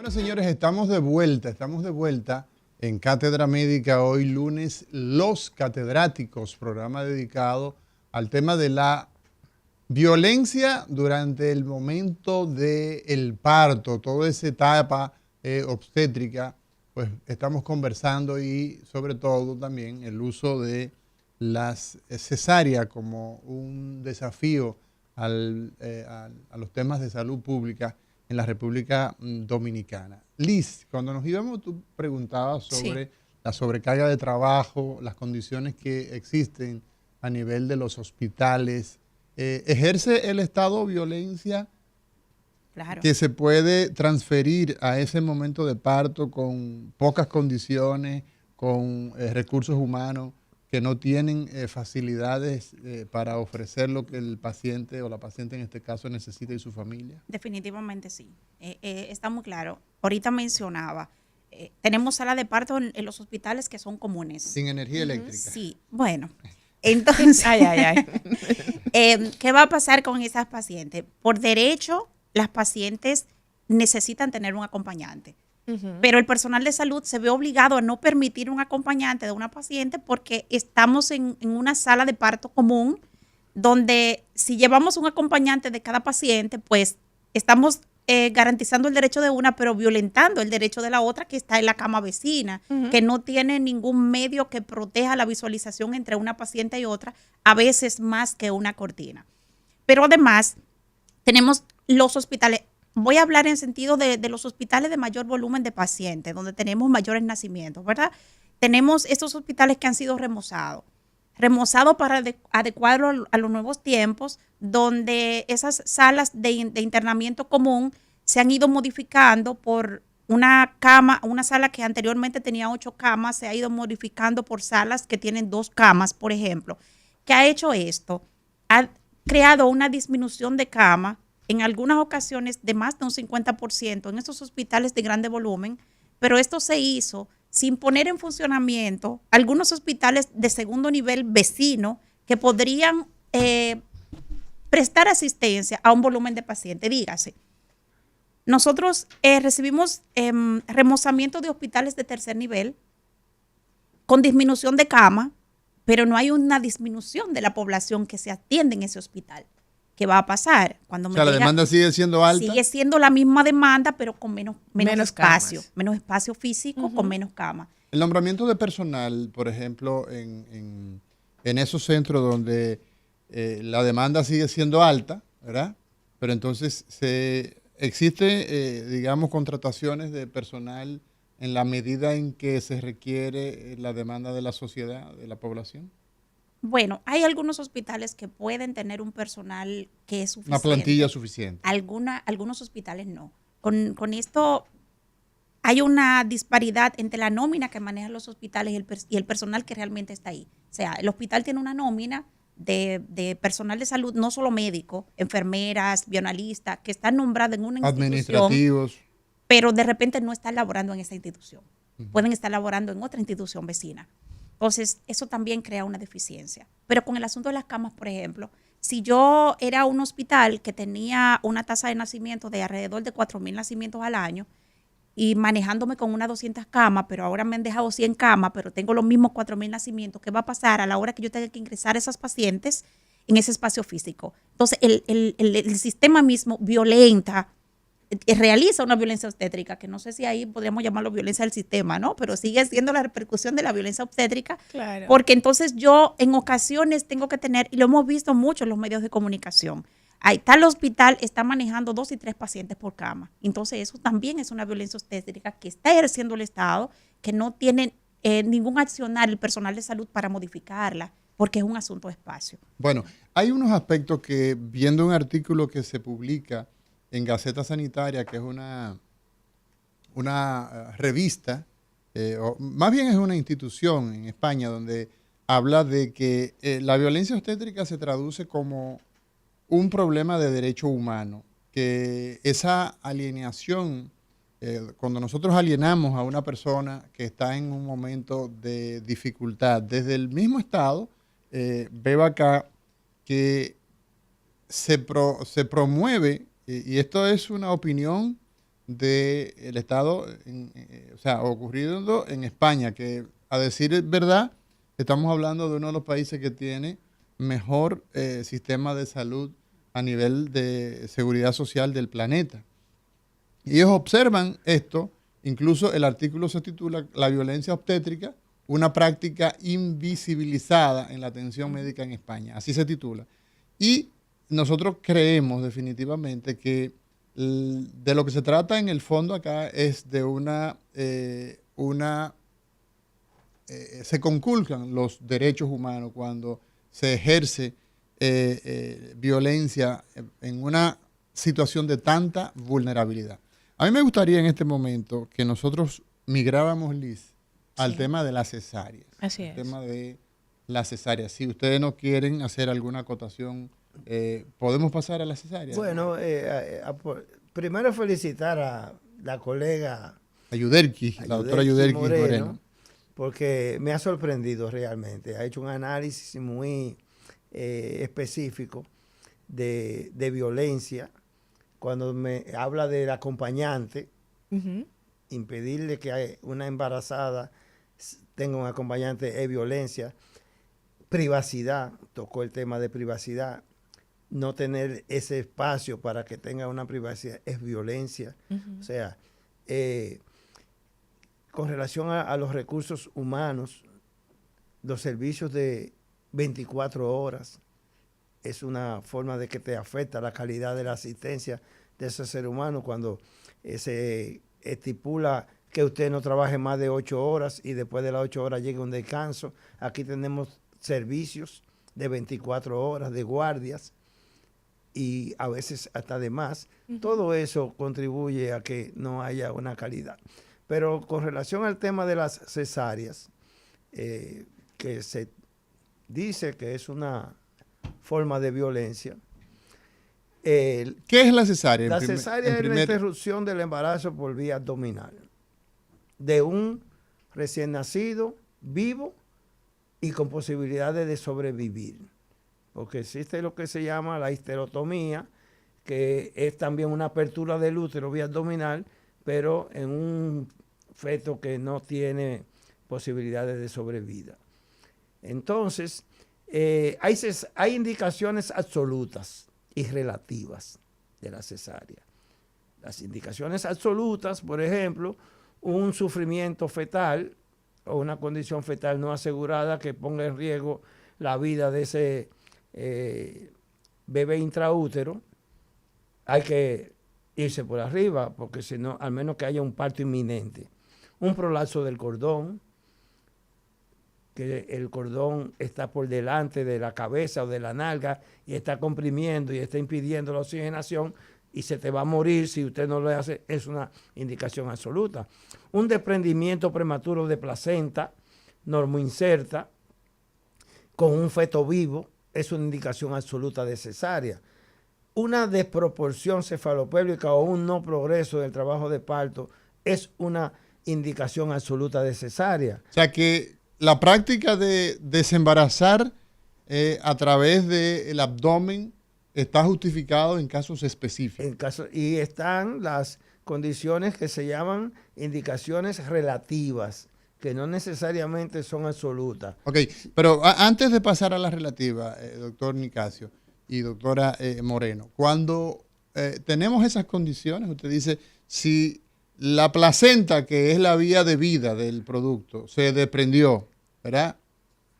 Bueno, señores, estamos de vuelta en Cátedra Médica hoy lunes, Los Catedráticos, programa dedicado al tema de la violencia durante el momento del parto, toda esa etapa obstétrica, pues estamos conversando y sobre todo también el uso de las cesáreas como un desafío a los temas de salud pública en la República Dominicana. Liz, cuando nos íbamos, tú preguntabas sobre la sobrecarga de trabajo, las condiciones que existen a nivel de los hospitales. ¿Ejerce el Estado violencia que se puede transferir a ese momento de parto con pocas condiciones, con recursos humanos que no tienen facilidades para ofrecer lo que el paciente o la paciente en este caso necesita y su familia? Definitivamente sí. Está muy claro. Ahorita mencionaba, tenemos salas de parto en los hospitales que son comunes. Sin energía eléctrica. Sí, bueno. Entonces, ay. ¿Qué va a pasar con esas pacientes? Por derecho, las pacientes necesitan tener un acompañante. Pero el personal de salud se ve obligado a no permitir un acompañante de una paciente porque estamos en una sala de parto común donde si llevamos un acompañante de cada paciente, pues estamos garantizando el derecho de una, pero violentando el derecho de la otra que está en la cama vecina, que no tiene ningún medio que proteja la visualización entre una paciente y otra, a veces más que una cortina. Pero además, tenemos los hospitales. Voy a hablar en sentido de los hospitales de mayor volumen de pacientes, donde tenemos mayores nacimientos, ¿verdad? Tenemos estos hospitales que han sido remozados para adecuarlo a los nuevos tiempos, donde esas salas de internamiento común se han ido modificando por una sala que anteriormente tenía 8 camas, se ha ido modificando por salas que tienen 2 camas, por ejemplo. ¿Qué ha hecho esto? Ha creado una disminución de cama en algunas ocasiones de más de un 50% en estos hospitales de grande volumen, pero esto se hizo sin poner en funcionamiento algunos hospitales de segundo nivel vecino que podrían prestar asistencia a un volumen de pacientes. Dígase, nosotros recibimos remozamiento de hospitales de tercer nivel con disminución de cama, pero no hay una disminución de la población que se atiende en ese hospital. ¿Qué va a pasar? Cuando la demanda sigue siendo alta. Sigue siendo la misma demanda, pero con menos espacio. Menos espacio físico, con menos cama. El nombramiento de personal, por ejemplo, en esos centros donde la demanda sigue siendo alta, ¿verdad? Pero entonces existe, digamos, contrataciones de personal en la medida en que se requiere la demanda de la sociedad, de la población. Bueno, hay algunos hospitales que pueden tener un personal que es suficiente. Una plantilla suficiente. Algunos hospitales no. Con esto hay una disparidad entre la nómina que manejan los hospitales y el personal que realmente está ahí. O sea, el hospital tiene una nómina de personal de salud, no solo médico, enfermeras, bioanalistas, que están nombrados en una institución. Administrativos. Pero de repente no están laborando en esa institución. Pueden estar laborando en otra institución vecina. Entonces, eso también crea una deficiencia. Pero con el asunto de las camas, por ejemplo, si yo era un hospital que tenía una tasa de nacimiento de alrededor de 4,000 nacimientos al año y manejándome con unas 200 camas, pero ahora me han dejado 100 camas, pero tengo los mismos 4,000 nacimientos, ¿qué va a pasar a la hora que yo tenga que ingresar a esas pacientes en ese espacio físico? Entonces, el sistema mismo violenta, realiza una violencia obstétrica, que no sé si ahí podríamos llamarlo violencia del sistema, ¿no? Pero sigue siendo la repercusión de la violencia obstétrica, claro. Porque entonces yo en ocasiones tengo que tener, y lo hemos visto mucho en los medios de comunicación, ahí está el hospital, está manejando 2 y 3 pacientes por cama. Entonces eso también es una violencia obstétrica que está ejerciendo el Estado, que no tiene ningún accionar el personal de salud para modificarla, porque es un asunto de espacio. Bueno, hay unos aspectos que, viendo un artículo que se publica en Gaceta Sanitaria, que es una revista, o más bien es una institución en España, donde habla de que la violencia obstétrica se traduce como un problema de derecho humano, que esa alienación, cuando nosotros alienamos a una persona que está en un momento de dificultad, desde el mismo Estado, veo acá que se promueve, y esto es una opinión del Estado, o sea, ocurriendo en España, que a decir verdad, estamos hablando de uno de los países que tiene mejor sistema de salud a nivel de seguridad social del planeta. Y ellos observan esto, incluso el artículo se titula La violencia obstétrica, una práctica invisibilizada en la atención médica en España, así se titula. Y nosotros creemos definitivamente que de lo que se trata en el fondo acá es de se conculcan los derechos humanos cuando se ejerce violencia en una situación de tanta vulnerabilidad. A mí me gustaría en este momento que nosotros migráramos, Liz, al tema de las cesáreas. Así es. El tema de las cesáreas. Si ustedes no quieren hacer alguna acotación, ¿podemos pasar a la cesárea? Bueno, primero felicitar a la colega a Yudelki, la doctora Yudelki Moreno, porque me ha sorprendido realmente. Ha hecho un análisis muy específico de violencia. Cuando me habla del acompañante, impedirle que una embarazada tenga un acompañante es violencia. Privacidad, tocó el tema de privacidad. No tener ese espacio para que tenga una privacidad es violencia. O sea, con relación a los recursos humanos, los servicios de 24 horas, es una forma de que te afecta la calidad de la asistencia de ese ser humano cuando se estipula que usted no trabaje más de 8 horas y después de las 8 horas llegue un descanso. Aquí tenemos servicios de 24 horas, de guardias y a veces hasta de más. Todo eso contribuye a que no haya una calidad. Pero con relación al tema de las cesáreas, que se dice que es una forma de violencia. ¿Qué es la cesárea? La cesárea es la interrupción del embarazo por vía abdominal de un recién nacido vivo y con posibilidades de sobrevivir. Porque existe lo que se llama la histerotomía, que es también una apertura del útero vía abdominal, pero en un feto que no tiene posibilidades de sobrevida. Entonces, hay indicaciones absolutas y relativas de la cesárea. Las indicaciones absolutas, por ejemplo, un sufrimiento fetal o una condición fetal no asegurada que ponga en riesgo la vida de ese bebé intraútero, hay que irse por arriba, porque si no, al menos que haya un parto inminente. Un prolapso del cordón, que el cordón está por delante de la cabeza o de la nalga y está comprimiendo y está impidiendo la oxigenación y se te va a morir si usted no lo hace, es una indicación absoluta. Un desprendimiento prematuro de placenta normoinserta con un feto vivo es una indicación absoluta de cesárea. Una desproporción cefalopélvica o un no progreso del trabajo de parto es una indicación absoluta de cesárea. O sea que la práctica de desembarazar a través del abdomen está justificado en casos específicos. Y están las condiciones que se llaman indicaciones relativas, que no necesariamente son absolutas. Ok, pero antes de pasar a la relativa, doctor Nicasio y doctora Moreno, cuando tenemos esas condiciones, usted dice, si la placenta, que es la vía de vida del producto, se desprendió, ¿verdad?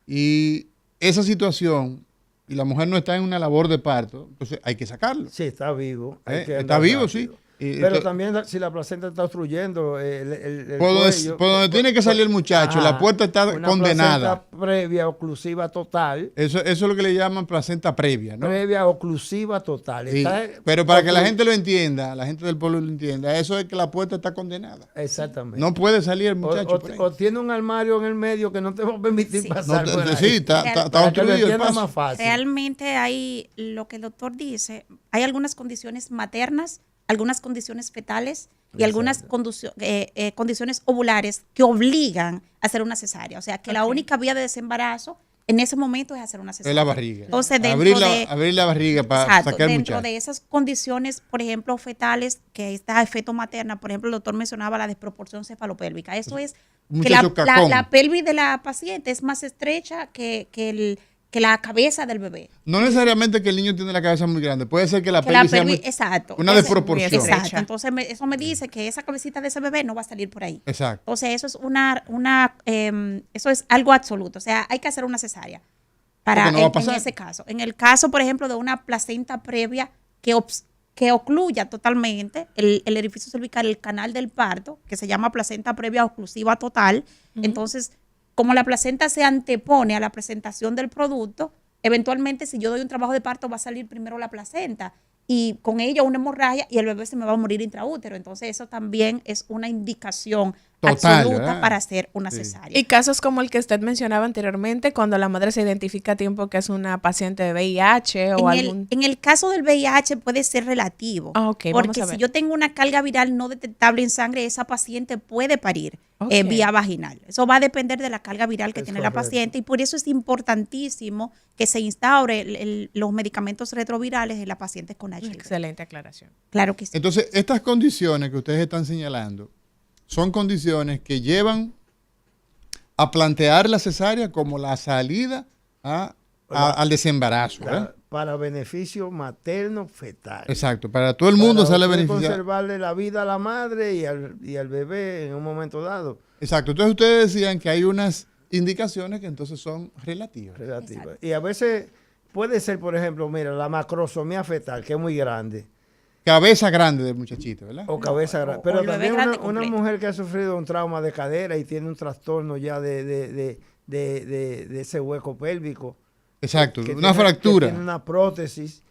Y esa situación, y la mujer no está en una labor de parto, entonces hay que sacarlo. Sí, está vivo. Está vivo, sí. Pero también si la placenta está obstruyendo el cuello, por donde tiene que salir el muchacho, la puerta está condenada. Placenta previa oclusiva total. Eso es lo que le llaman placenta previa, ¿no? Previa oclusiva total. Sí, pero para que la gente lo entienda, la gente del pueblo lo entienda, eso es que la puerta está condenada. Exactamente. No puede salir el muchacho. O tiene un armario en el medio que no te va a permitir pasar. Está obstruido el paso. Más fácil. Realmente hay lo que el doctor dice, hay algunas condiciones maternas, algunas condiciones fetales y algunas condiciones ovulares que obligan a hacer una cesárea. O sea, que la única vía de desembarazo en ese momento es hacer una cesárea. Es la barriga. Entonces, abrir la barriga para exacto, sacar el dentro muchacho. de esas condiciones, por ejemplo, fetales, que está feto materna, por ejemplo, el doctor mencionaba la desproporción cefalopélvica. Eso es Un que muchacho cacón. la pelvis de la paciente es más estrecha que la cabeza del bebé. No necesariamente que el niño tiene la cabeza muy grande, puede ser que la Que la pelvis sea pelvis, muy, exacto. una Ese- desproporción. Exacto. Entonces, eso me dice que esa cabecita de ese bebé no va a salir por ahí. Exacto. Entonces, eso es eso es algo absoluto. O sea, hay que hacer una cesárea para Porque no va a en pasar. ese caso. En el caso, por ejemplo, de una placenta previa que ocluya totalmente el orificio cervical, el canal del parto, que se llama placenta previa oclusiva total. Entonces, como la placenta se antepone a la presentación del producto, eventualmente si yo doy un trabajo de parto va a salir primero la placenta y con ello una hemorragia y el bebé se me va a morir intraútero. Entonces eso también es una indicación Total, absoluta ¿verdad? para hacer una Sí. cesárea. Y casos como el que usted mencionaba anteriormente, cuando la madre se identifica a tiempo que es una paciente de VIH o algún... En el caso del VIH puede ser relativo. Ah, ok, vamos porque a si ver. yo tengo una carga viral no detectable en sangre, esa paciente puede parir Ok. vía vaginal. Eso va a depender de la carga viral que Es tiene la correcto. paciente y por eso es importantísimo que se instaure los medicamentos retrovirales en la paciente con HIV. Excelente aclaración. Claro que sí. Entonces, estas condiciones que ustedes están señalando son condiciones que llevan a plantear la cesárea como la salida al desembarazo, ¿verdad? Para beneficio materno fetal. Exacto, para todo el mundo Para sale usted beneficiado. conservarle la vida a la madre y al bebé en un momento dado. Exacto, entonces ustedes decían que hay unas indicaciones que entonces son relativas. Relativa. Exacto. Y a veces puede ser, por ejemplo, mira, la macrosomía fetal, que es muy grande, Cabeza grande del muchachito, ¿verdad? o cabeza o- grande. o Pero el bebé también grande una completo. mujer que ha sufrido un trauma de cadera y tiene un trastorno ya de ese hueco pélvico. Exacto, que una tiene- fractura. Que tiene una prótesis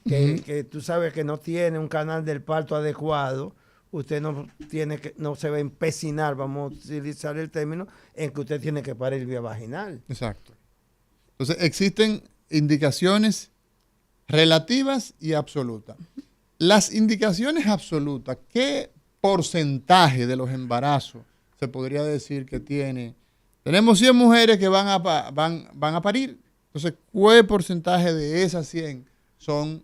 que tú sabes que no tiene un canal del parto adecuado. Usted no se va a empecinar, vamos a utilizar el término, en que usted tiene que parir vía vaginal. Exacto. Entonces, existen indicaciones relativas y absolutas. Las indicaciones absolutas, ¿qué porcentaje de los embarazos se podría decir que tiene? Tenemos 100 mujeres que van a parir. Entonces, ¿qué porcentaje de esas 100 son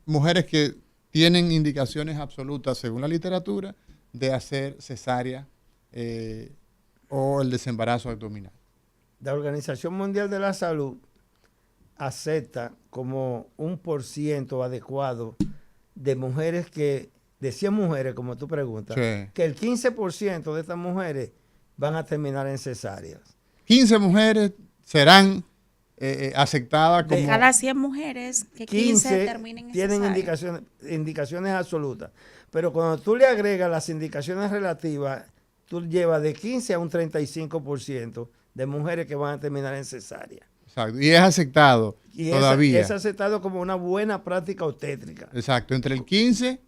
mujeres que tienen indicaciones absolutas, según la literatura, de hacer cesárea o el desembarazo abdominal? La Organización Mundial de la Salud acepta como un % adecuado de mujeres de 100 mujeres, como tú preguntas, Sí. que el 15% de estas mujeres van a terminar en cesáreas. 15 mujeres serán aceptadas De como... Cada 100 mujeres, que 15 15 terminen en tienen cesárea. indicaciones absolutas. Pero cuando tú le agregas las indicaciones relativas, tú llevas de 15 a un 35% de mujeres que van a terminar en cesárea. Exacto, y es aceptado Y todavía. es aceptado como una buena práctica obstétrica. Exacto, entre el 15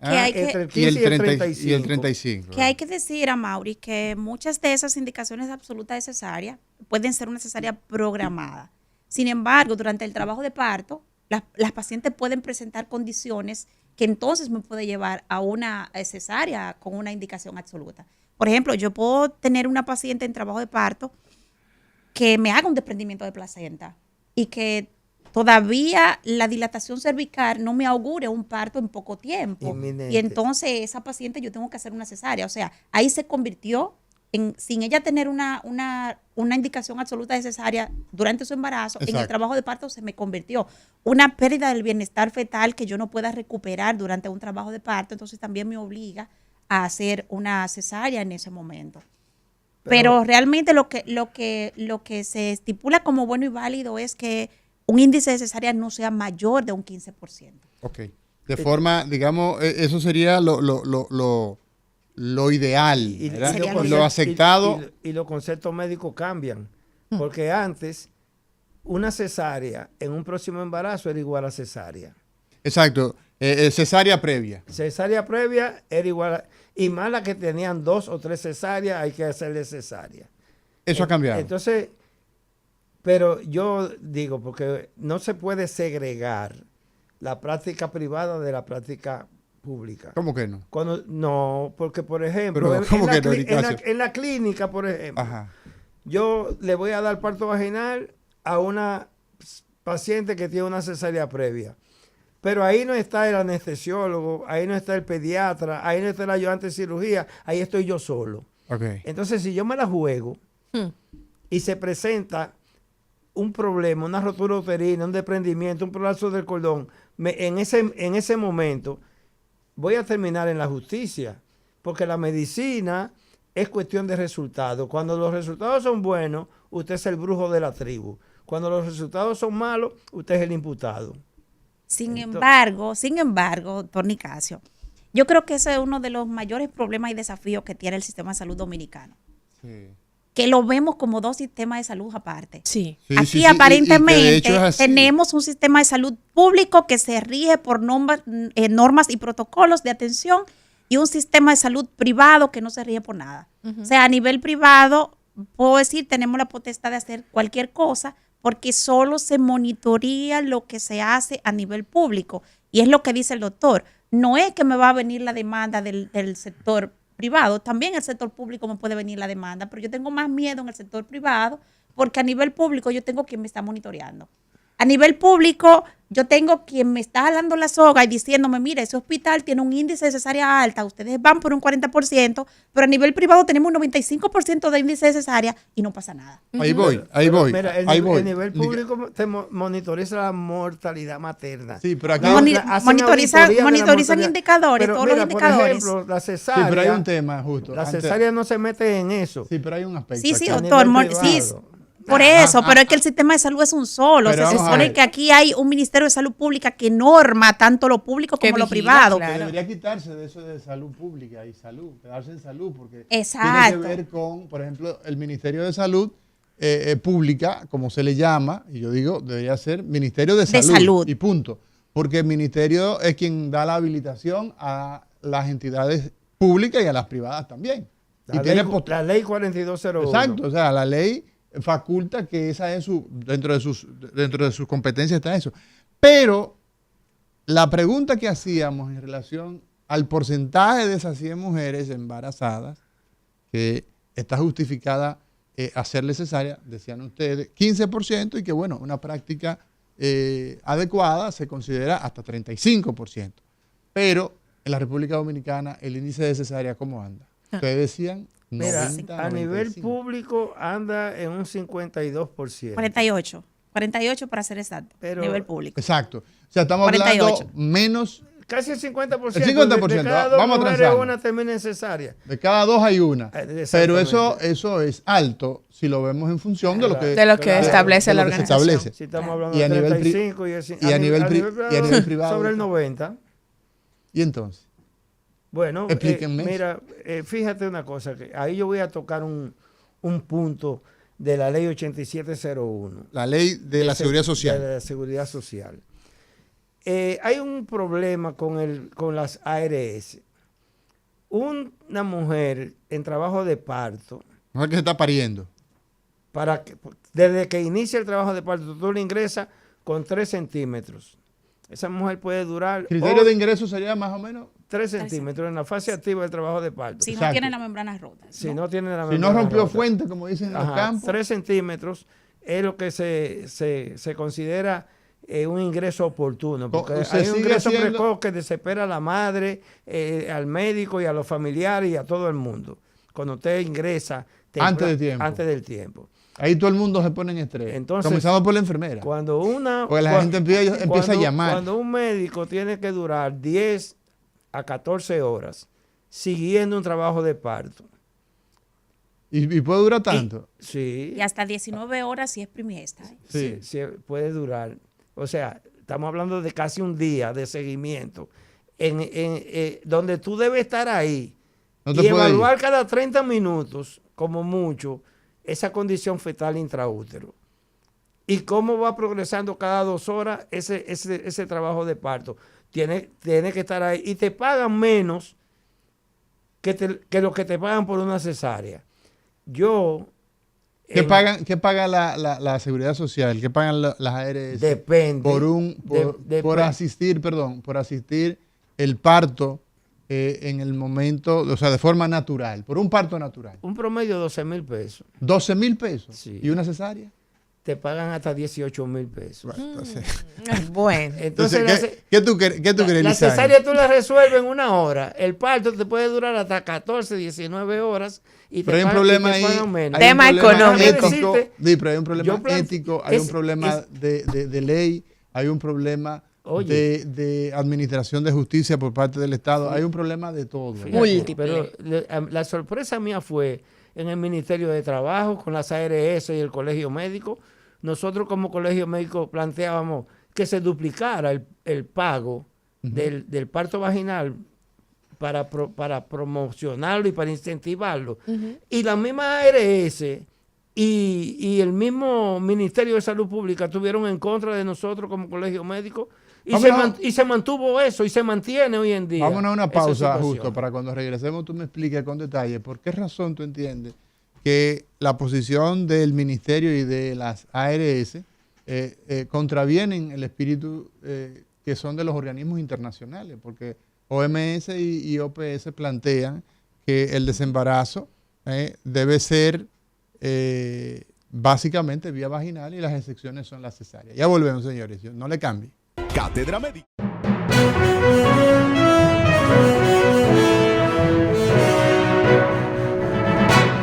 hay que- Entre el y 15 el, y el 30 y el 35. 35. Que hay que decir a Mauri que muchas de esas indicaciones absolutas de cesárea pueden ser una cesárea programada. Sin embargo, durante el trabajo de parto, las pacientes pueden presentar condiciones que entonces me puede llevar a una cesárea con una indicación absoluta. Por ejemplo, yo puedo tener una paciente en trabajo de parto que me haga un desprendimiento de placenta y que todavía la dilatación cervical no me augure un parto en poco tiempo. Inminente. Y entonces esa paciente yo tengo que hacer una cesárea. O sea, ahí se convirtió sin ella tener una indicación absoluta de cesárea durante su embarazo, en el Exacto. trabajo de parto se me convirtió una pérdida del bienestar fetal que yo no pueda recuperar durante un trabajo de parto. Entonces también me obliga a hacer una cesárea en ese momento. Pero realmente lo que se estipula como bueno y válido es que un índice de cesárea no sea mayor de un 15%. Ok. De forma, digamos, eso sería lo ideal, ¿verdad? Sería Y lo lo aceptado. Y los conceptos médicos cambian. Porque antes, una cesárea en un próximo embarazo era igual a cesárea. Exacto. Cesárea previa. Cesárea previa era igual a... Y más las que tenían 2 o 3 cesáreas, hay que hacerle cesárea. Eso ha cambiado. Entonces, pero yo digo, porque no se puede segregar la práctica privada de la práctica pública. ¿Cómo que no? No, porque por ejemplo, Pero, ¿cómo que no, en Ignacio? la clínica, por ejemplo, Ajá. yo le voy a dar parto vaginal a una paciente que tiene una cesárea previa. Pero ahí no está el anestesiólogo, ahí no está el pediatra, ahí no está el ayudante de cirugía, ahí estoy yo solo. Okay. Entonces, si yo me la juego y se presenta un problema, una rotura uterina, un desprendimiento, un prolapso del cordón, en ese momento voy a terminar en la justicia, porque la medicina es cuestión de resultados. Cuando los resultados son buenos, usted es el brujo de la tribu. Cuando los resultados son malos, usted es el imputado. Sin embargo, doctor Nicasio, yo creo que ese es uno de los mayores problemas y desafíos que tiene el sistema de salud dominicano. Sí. Que lo vemos como dos sistemas de salud aparte. Sí. Aquí aparentemente tenemos un sistema de salud público que se rige por normas y protocolos de atención y un sistema de salud privado que no se rige por nada. O sea, a nivel privado, puedo decir, tenemos la potestad de hacer cualquier cosa porque solo se monitorea lo que se hace a nivel público. Y es lo que dice el doctor. No es que me va a venir la demanda del sector privado, también el sector público me puede venir la demanda, pero yo tengo más miedo en el sector privado porque a nivel público yo tengo quien me está monitoreando. A nivel público yo tengo quien me está jalando la soga y diciéndome, mira, ese hospital tiene un índice de cesárea alta, ustedes van por un 40%, pero a nivel privado tenemos un 95% de índice de cesárea y no pasa nada. Ahí voy. Mira, el nivel público te monitoriza la mortalidad materna. Sí, pero aquí monitorizan indicadores, pero, todos los indicadores. Por ejemplo, la cesárea. Sí, pero hay un tema justo. La cesárea no se mete en eso. Sí, pero hay un aspecto. Sí, doctor. Por eso, pero es que el sistema de salud es un solo. Se supone que aquí hay un Ministerio de Salud Pública que norma tanto lo público como lo privado. Claro. Debería quitarse de eso de salud pública y salud, quedarse en salud, porque exacto. Tiene que ver con, por ejemplo, el Ministerio de Salud Pública, como se le llama, y yo digo, debería ser Ministerio de Salud. Y punto. Porque el ministerio es quien da la habilitación a las entidades públicas y a las privadas también. La ley 4201. Exacto, o sea, la ley faculta que esa es dentro de sus competencias está eso. Pero la pregunta que hacíamos en relación al porcentaje de esas 100 mujeres embarazadas que está justificada hacerle cesárea, decían ustedes, 15%, y que bueno, una práctica adecuada se considera hasta 35%. Pero en la República Dominicana el índice de cesárea, ¿cómo anda? Ustedes decían 90, a 95. nivel público anda en un 52%. 48 para ser exacto, pero, nivel público. Exacto. O sea, estamos 48. Hablando menos... Casi el 50%. El 50%. De cada dos vamos mujeres, a una termina en cesárea. De cada dos hay una. Pero eso es alto si lo vemos en función de lo que establece la organización. Si estamos hablando de 35 y a nivel privado. Sobre el 90. ¿Y entonces? Bueno, mira, fíjate una cosa, que ahí yo voy a tocar un punto de la ley 8701. La ley de la seguridad social. De la seguridad social. Hay un problema con las ARS. Una mujer en trabajo de parto. No es que se está pariendo. Desde que inicia el trabajo de parto, tú le ingresas con 3 centímetros. Esa mujer puede durar... ¿Criterio de ingreso sería más o menos? 3 centímetros en la fase activa del trabajo de parto. Si no tiene la membrana rota. Si no tiene la membrana rota. Si no rompió rota. fuente, como dicen en los campos. 3 centímetros es lo que se considera un ingreso oportuno. Porque hay un ingreso precoz que desespera a la madre, al médico y a los familiares y a todo el mundo. Cuando usted ingresa antes del tiempo. Ahí todo el mundo se pone en estrés. Entonces, comenzando por la enfermera. Porque la gente empieza a llamar. Cuando un médico tiene que durar 10 a 14 horas siguiendo un trabajo de parto. ¿Y puede durar tanto? Sí. Y hasta 19 horas si es primiesta. Sí, puede durar. O sea, estamos hablando de casi un día de seguimiento. Donde tú debes estar ahí y evaluar cada 30 minutos, como mucho, esa condición fetal intraútero. Y cómo va progresando cada 2 horas ese trabajo de parto. Tiene que estar ahí. Y te pagan menos que lo que te pagan por una cesárea. ¿Qué paga la seguridad social? ¿Qué pagan las ARS? Depende. Por asistir el parto en el momento, o sea, de forma natural, por un parto natural? Un promedio de 12,000 pesos. 12,000 pesos. Sí. ¿Y una cesárea? Te pagan hasta 18,000 pesos. Bueno. Entonces, ¿qué tú crees, la Lizario? cesárea tú la resuelves en una hora. El parto te puede durar hasta 14, 19 horas. Y Pero hay un pagan- problema y te ahí. pagan menos. hay un Tema problema económico. ético, sí, pero hay un problema Yo plan- ético, hay un problema de ley, hay un problema Oye. de administración de justicia por parte del Estado, hay un problema de todo. Fíjate, Múltiple. pero la sorpresa mía fue en el Ministerio de Trabajo, con las ARS y el Colegio Médico. Nosotros como Colegio Médico planteábamos que se duplicara el pago del parto vaginal para promocionarlo y para incentivarlo. Y la misma ARS y el mismo Ministerio de Salud Pública estuvieron en contra de nosotros como Colegio Médico y se mantuvo eso y se mantiene hoy en día. Vámonos a una esa pausa, situación. justo, para cuando regresemos tú me expliques con detalle por qué razón tú entiendes que la posición del ministerio y de las ARS contravienen el espíritu que son de los organismos internacionales, porque OMS y OPS plantean que el desembarazo debe ser básicamente vía vaginal y las excepciones son las cesáreas. Ya volvemos, señores, no le cambie. Cátedra Médica.